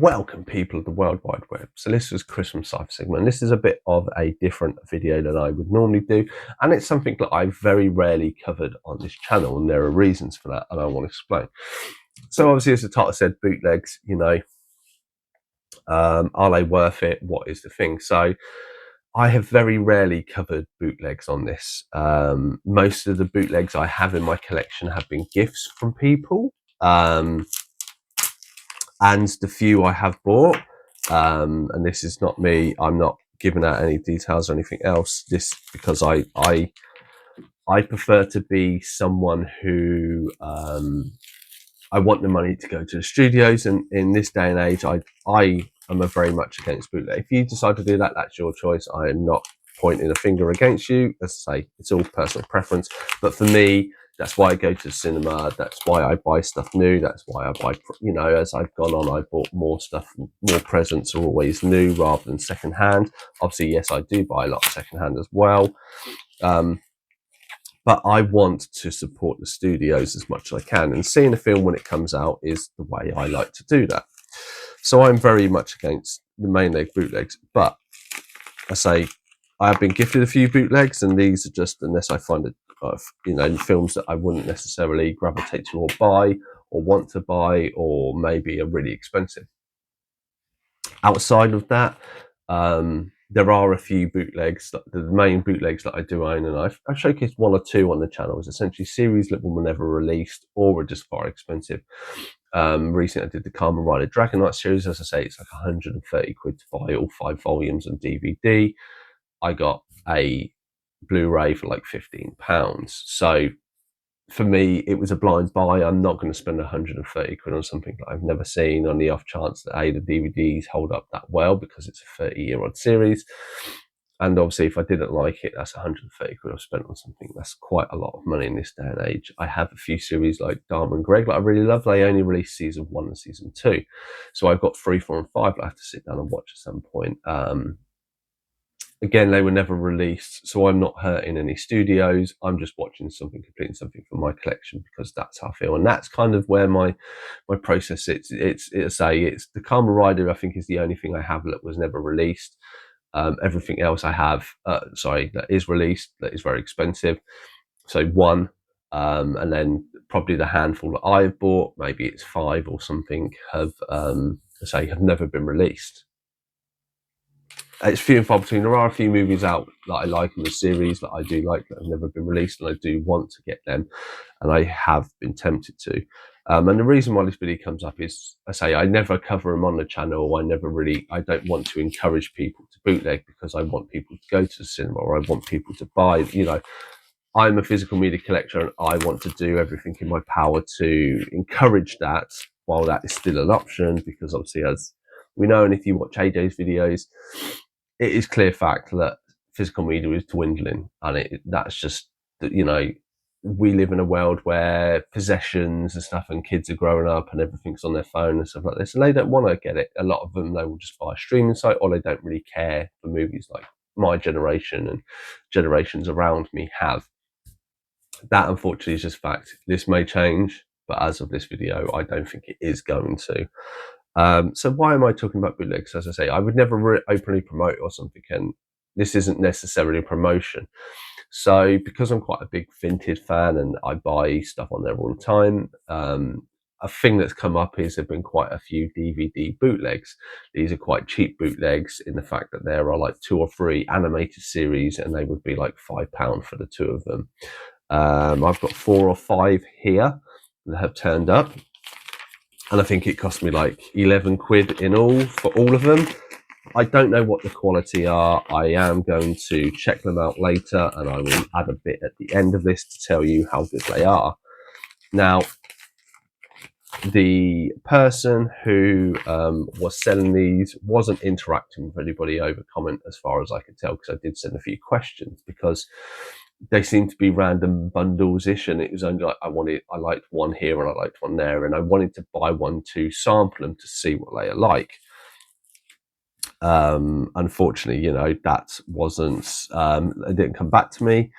Welcome people of the World Wide Web. So this was Chris from Cypher Sigma, and this is a bit of a different video than I would normally do, and it's something that I've very rarely covered on this channel, and there are reasons for that, and I want to explain. So obviously, as the title said, bootlegs, are they worth it? What is the thing? So I have very rarely covered bootlegs on this. Most of the bootlegs I have in my collection have been gifts from people. And the few I have bought, and this is not me, I'm not giving out any details or anything else, this because I prefer to be someone who I want the money to go to the studios, and in this day and age I am a very much against bootleg. If you decide to do that, that's your choice. I am not pointing a finger against you. As I say, it's all personal preference, but for me, that's why I go to the cinema. That's why I buy stuff new. That's why I buy, as I've gone on, I bought more stuff. More presents are always new rather than secondhand. Obviously, yes, I do buy a lot of secondhand as well. But I want to support the studios as much as I can. And seeing a film when it comes out is the way I like to do that. So I'm very much against the main leg bootlegs. But I say, I have been gifted a few bootlegs, and these are just, unless I find it, films that I wouldn't necessarily gravitate to or buy or want to buy, or maybe are really expensive. Outside of that, there are a few bootlegs, the main bootlegs that I do own, and I've showcased one or two on the channel. It's essentially series that were never released or were just far expensive. Recently I did the Kamen Rider Dragon Knight series. As I say, it's like 130 quid to buy all 5 volumes on DVD. I got a Blu-ray for like £15. So for me, it was a blind buy. I'm not going to spend 130 quid on something that I've never seen, on the off chance that the DVDs hold up that well, because it's a 30-year-old series. And obviously, if I didn't like it, that's 130 quid I've spent on something. That's quite a lot of money in this day and age. I have a few series like Dharma and Greg that I really love. They only released season 1 and season 2. So I've got 3, 4, and 5 that I have to sit down and watch at some point. Again, they were never released, so I'm not hurting any studios. I'm just watching something, completing something for my collection, because that's how I feel, and that's kind of where my process sits. It's the Kamen Rider, I think, is the only thing I have that was never released. Everything else I have, that is released, that is very expensive. So one, and then probably the handful that I've bought, maybe it's 5 or something, have never been released. It's few and far between. There are a few movies out that I like in the series that I do like that have never been released, and I do want to get them, and I have been tempted to. And the reason why this video comes up is, I never cover them on the channel. I don't want to encourage people to bootleg, because I want people to go to the cinema, or I want people to buy. I'm a physical media collector, and I want to do everything in my power to encourage that while that is still an option, because obviously, as we know, and if you watch AJ's videos, it is clear fact that physical media is dwindling, and that's just, we live in a world where possessions and stuff, and kids are growing up and everything's on their phone and stuff like this, and they don't want to get it. A lot of them, they will just buy a streaming site, or they don't really care for movies like my generation and generations around me have. That, unfortunately, is just fact. This may change, but as of this video, I don't think it is going to. So why am I talking about bootlegs? As I say, I would never openly promote or something, and this isn't necessarily a promotion. So because I'm quite a big Vinted fan and I buy stuff on there all the time, a thing that's come up is there have been quite a few DVD bootlegs. These are quite cheap bootlegs, in the fact that there are like 2 or 3 animated series, and they would be like £5 for the 2 of them. I've got 4 or 5 here that have turned up, and I think it cost me like 11 quid in all for all of them. I don't know what the quality are. I am going to check them out later, and I will add a bit at the end of this to tell you how good they are. Now, the person who was selling these wasn't interacting with anybody over comment, as far as I could tell, because I did send a few questions, because they seemed to be random bundles-ish, and it was only like I liked one here and I liked one there, and I wanted to buy one to sample them to see what they are like. Unfortunately, that wasn't, it didn't come back to me.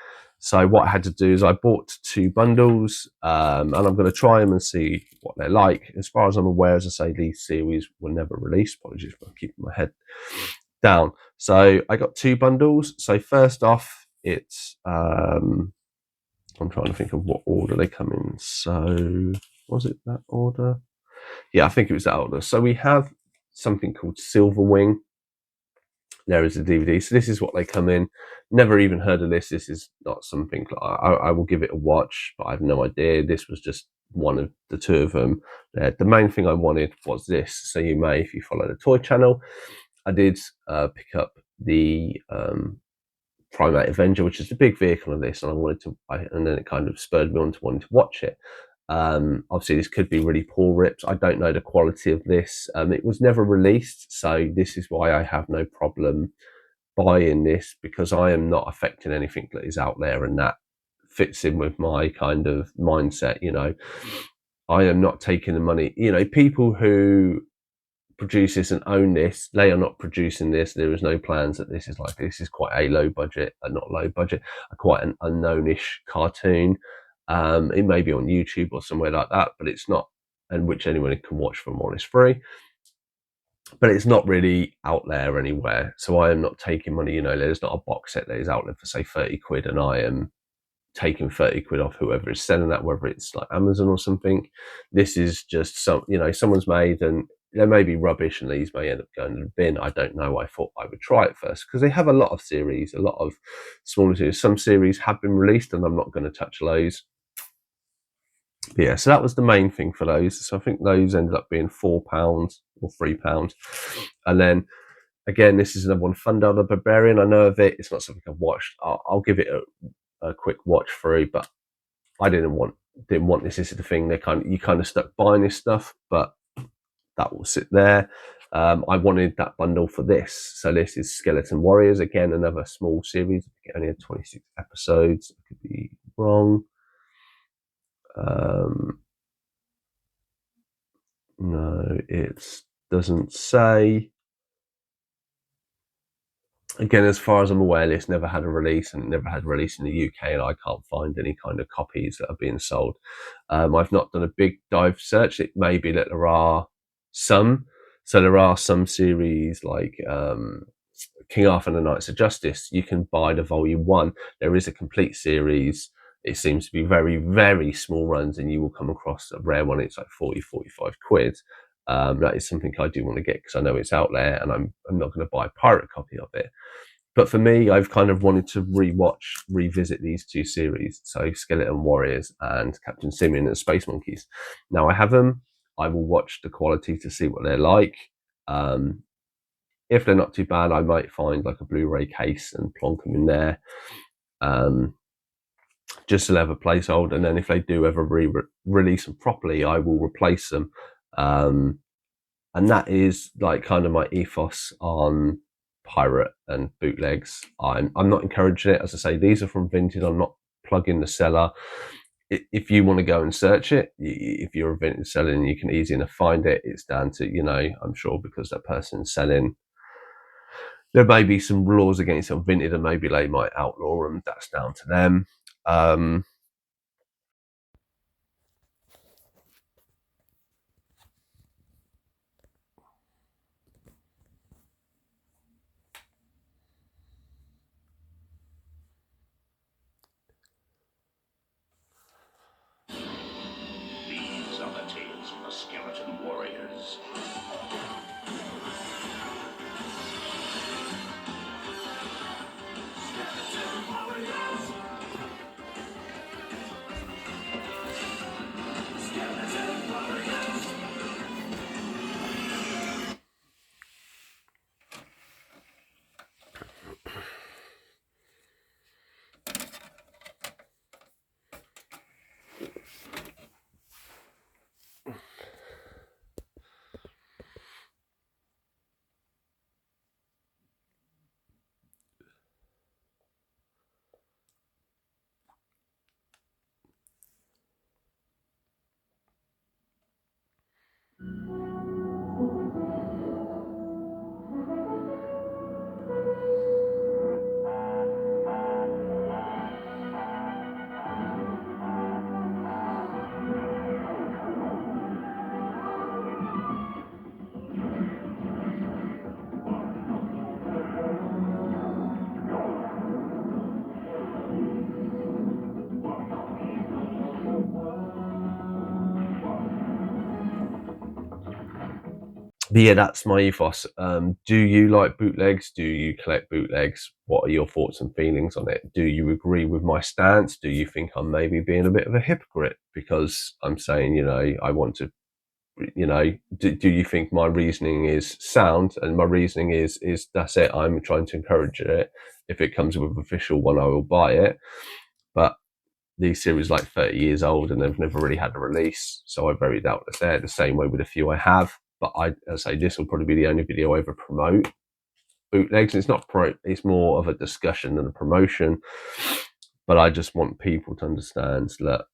So what I had to do is I bought 2 bundles, and I'm going to try them and see what they're like. As far as I'm aware, as I say, these series were never released. Apologies for keeping my head down. So I got 2 bundles. So first off, it's I'm trying to think of what order they come in. So was it that order? Yeah, I think it was that order. So we have something called Silver Wing. There is a DVD. So this is what they come in. Never even heard of this. This is not something I will give it a watch, but I have no idea. This was just one of the 2 of them. The main thing I wanted was this. So you may, if you follow the toy channel, I did pick up the Primate Avenger, which is the big vehicle of this, and I wanted to, and then it kind of spurred me on to wanting to watch it. Obviously, this could be really poor rips. I don't know the quality of this. It was never released, so this is why I have no problem buying this, because I am not affecting anything that is out there, and that fits in with my kind of mindset. You know, I am not taking the money. You know, people who produce this and own this, they are not producing this. There is no plans that this is quite a low budget, not low budget, quite an unknownish cartoon. It may be on YouTube or somewhere like that, but it's not, and which anyone can watch for more or less free. But it's not really out there anywhere. So I am not taking money. You know, there's not a box set that is out there for say 30 quid, and I am taking 30 quid off whoever is selling that, whether it's like Amazon or something. This is just someone's made, and they may be rubbish, and these may end up going in the bin. I don't know. I thought I would try it first because they have a lot of series, a lot of smaller series. Some series have been released, and I'm not going to touch those. But yeah, so that was the main thing for those. So I think those ended up being £4 or £3. And then again, this is another one, Thundar the Barbarian. I know of it. It's not something I've watched. I'll give it a quick watch through, but I didn't want this. This is the thing. You kind of stuck buying this stuff, but that will sit there. I wanted that bundle for this. So this is Skeleton Warriors. Again, another small series. It only had 26 episodes. I could be wrong. No, it doesn't say. Again, as far as I'm aware, this never had a release, and never had a release in the UK, and I can't find any kind of copies that are being sold. I've not done a big dive search. It may be that there are some. So there are some series like King Arthur and the Knights of Justice. You can buy the volume 1. There is a complete series. It seems to be very, very small runs, and you will come across a rare one. It's like 40, 45 quid. That is something I do want to get because I know it's out there, and I'm not going to buy a pirate copy of it. But for me, I've kind of wanted to revisit these 2 series. So Skeleton Warriors and Captain Simian and Space Monkeys. Now I have them. I will watch the quality to see what they're like. If they're not too bad, I might find like a Blu-ray case and plonk them in there. Just to have a placeholder. And then if they do ever release them properly, I will replace them. And that is like kind of my ethos on pirate and bootlegs. I'm not encouraging it. As I say, these are from Vinted. I'm not plugging the seller. If you want to go and search it, if you're a Vinted seller and you can easily enough find it, it's down to, I'm sure because that person's selling, there may be some laws against it on Vinted, and maybe they might outlaw them. That's down to them. These are the tales of the Skeleton Warriors. But yeah, that's my ethos. Do you like bootlegs? Do you collect bootlegs? What are your thoughts and feelings on it? Do you agree with my stance? Do you think I'm maybe being a bit of a hypocrite because I'm saying, I want to, do you think my reasoning is sound? And my reasoning is that's it. I'm trying to encourage it. If it comes with an official one, I will buy it. But these series like 30 years old and they've never really had a release, so I very doubt that they're the same way with a few I have. But I say this will probably be the only video I ever promote bootlegs. It's not it's more of a discussion than a promotion. But I just want people to understand that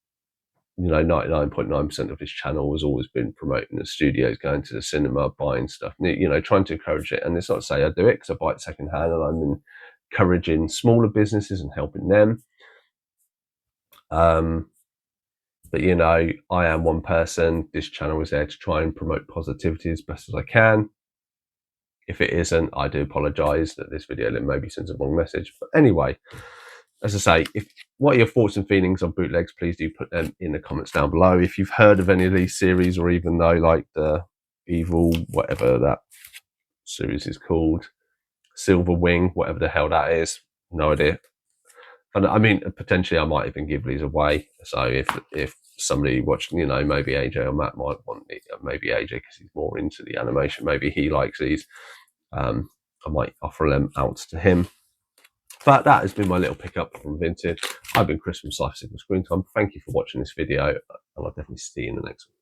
99.9% of this channel has always been promoting the studios, going to the cinema, buying stuff, trying to encourage it. And it's not to say I do it because I buy it secondhand, and I'm encouraging smaller businesses and helping them. But I am one person. This channel is there to try and promote positivity as best as I can. If it isn't, I do apologise that this video maybe sends a wrong message. But anyway, as I say, what are your thoughts and feelings on bootlegs? Please do put them in the comments down below. If you've heard of any of these series, or even though like the Evil, whatever that series is called, Silver Wing, whatever the hell that is, no idea. And I mean, potentially I might even give these away. So if somebody watching, maybe AJ or Matt might want it, maybe AJ because he's more into the animation, maybe he likes these. I might offer them out to him. But that has been my little pickup from Vintage. I've been Chris from Life Signal Screen Time. Thank you for watching this video, and I'll definitely see you in the next one.